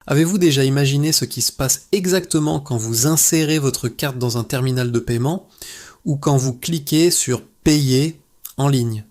Avez-vous déjà imaginé ce qui se passe exactement quand vous insérez votre carte dans un terminal de paiement ou quand vous cliquez sur Payer en ligne?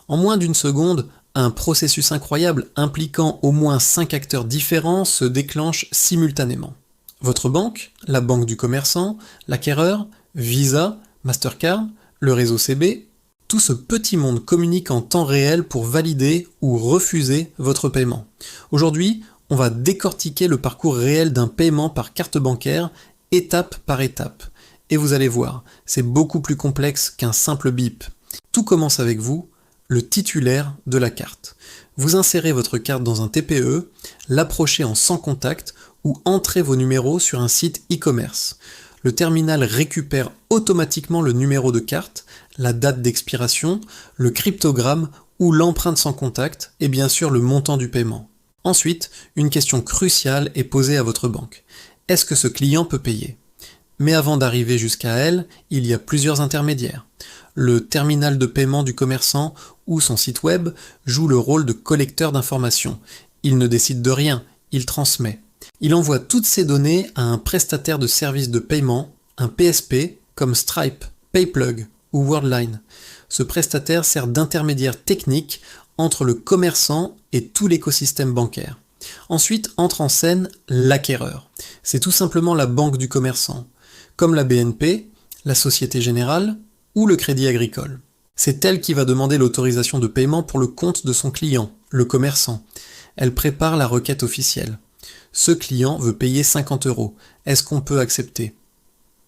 En moins d'une seconde, un processus incroyable impliquant au moins 5 acteurs différents se déclenche simultanément. Votre banque, la banque du commerçant, l'acquéreur, Visa, Mastercard, le réseau CB, tout ce petit monde communique en temps réel pour valider ou refuser votre paiement. Aujourd'hui, on va décortiquer le parcours réel d'un paiement par carte bancaire, étape par étape. Et vous allez voir, c'est beaucoup plus complexe qu'un simple bip. Tout commence avec vous, le titulaire de la carte. Vous insérez votre carte dans un TPE, l'approchez en sans contact ou entrez vos numéros sur un site e-commerce. Le terminal récupère automatiquement le numéro de carte, la date d'expiration, le cryptogramme ou l'empreinte sans contact et bien sûr le montant du paiement. Ensuite, une question cruciale est posée à votre banque. Est-ce que ce client peut payer? Mais avant d'arriver jusqu'à elle, il y a plusieurs intermédiaires. Le terminal de paiement du commerçant ou son site web joue le rôle de collecteur d'informations. Il ne décide de rien, il transmet. Il envoie toutes ces données à un prestataire de services de paiement, un PSP, comme Stripe, PayPlug ou Worldline. Ce prestataire sert d'intermédiaire technique entre le commerçant et tout l'écosystème bancaire. Ensuite entre en scène l'acquéreur. C'est tout simplement la banque du commerçant, comme la BNP, la Société Générale ou le Crédit Agricole. C'est elle qui va demander l'autorisation de paiement pour le compte de son client, le commerçant. Elle prépare la requête officielle. Ce client veut payer 50 €. Est-ce qu'on peut accepter?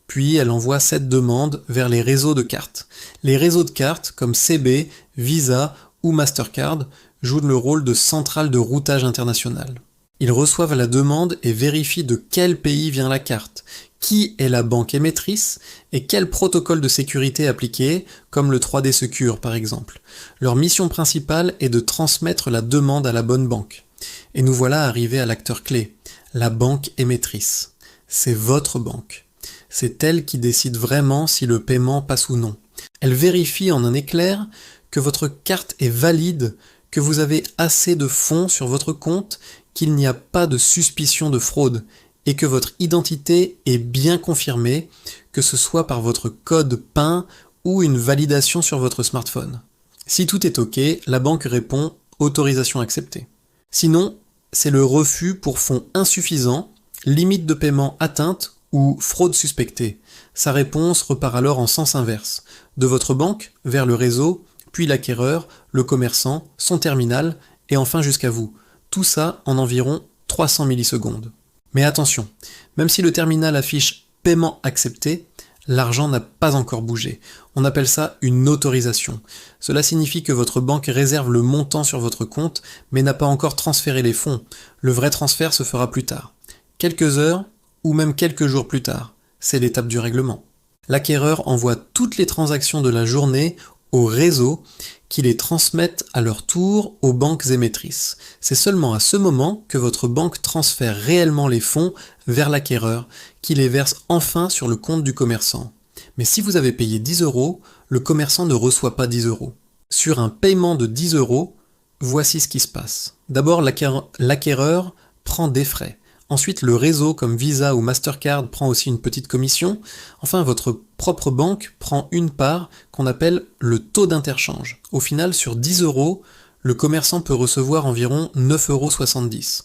Puis elle envoie cette demande vers les réseaux de cartes. Les réseaux de cartes comme CB, Visa ou Mastercard jouent le rôle de centrale de routage international. Ils reçoivent la demande et vérifient de quel pays vient la carte, qui est la banque émettrice et quel protocole de sécurité appliquer, comme le 3D Secure par exemple. Leur mission principale est de transmettre la demande à la bonne banque. Et nous voilà arrivés à l'acteur clé, la banque émettrice. C'est votre banque. C'est elle qui décide vraiment si le paiement passe ou non. Elle vérifie en un éclair que votre carte est valide, que vous avez assez de fonds sur votre compte, qu'il n'y a pas de suspicion de fraude et que votre identité est bien confirmée, que ce soit par votre code PIN ou une validation sur votre smartphone. Si tout est OK, la banque répond « Autorisation acceptée ». Sinon, c'est le refus pour fonds insuffisants, limite de paiement atteinte ou fraude suspectée. Sa réponse repart alors en sens inverse, de votre banque vers le réseau, puis l'acquéreur, le commerçant, son terminal, et enfin jusqu'à vous. Tout ça en environ 300 millisecondes. Mais attention, même si le terminal affiche « paiement accepté », l'argent n'a pas encore bougé. On appelle ça une autorisation. Cela signifie que votre banque réserve le montant sur votre compte, mais n'a pas encore transféré les fonds. Le vrai transfert se fera plus tard. Quelques heures, ou même quelques jours plus tard. C'est l'étape du règlement. L'acquéreur envoie toutes les transactions de la journée au réseau qui les transmettent à leur tour aux banques émettrices. C'est seulement à ce moment que votre banque transfère réellement les fonds vers l'acquéreur, qui les verse enfin sur le compte du commerçant. Mais si vous avez payé 10 €, le commerçant ne reçoit pas 10 €. Sur un paiement de 10 €, voici ce qui se passe. D'abord, l'acquéreur prend des frais. Ensuite, le réseau comme Visa ou Mastercard prend aussi une petite commission. Enfin, votre propre banque prend une part qu'on appelle le taux d'interchange. Au final, sur 10 €, le commerçant peut recevoir environ 9,70 €.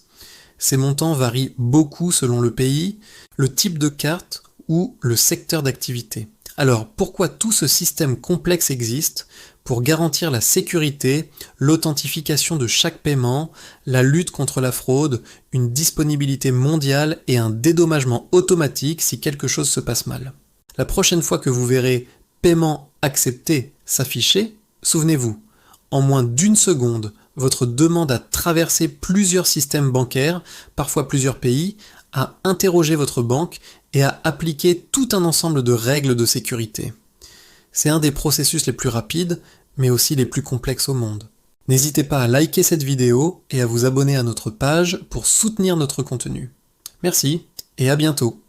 Ces montants varient beaucoup selon le pays, le type de carte ou le secteur d'activité. Alors, pourquoi tout ce système complexe existe? Pour garantir la sécurité, l'authentification de chaque paiement, la lutte contre la fraude, une disponibilité mondiale et un dédommagement automatique si quelque chose se passe mal. La prochaine fois que vous verrez « paiement accepté » s'afficher, souvenez-vous, en moins d'une seconde, votre demande a traversé plusieurs systèmes bancaires, parfois plusieurs pays, a interrogé votre banque et a appliqué tout un ensemble de règles de sécurité. C'est un des processus les plus rapides, mais aussi les plus complexes au monde. N'hésitez pas à liker cette vidéo et à vous abonner à notre page pour soutenir notre contenu. Merci et à bientôt.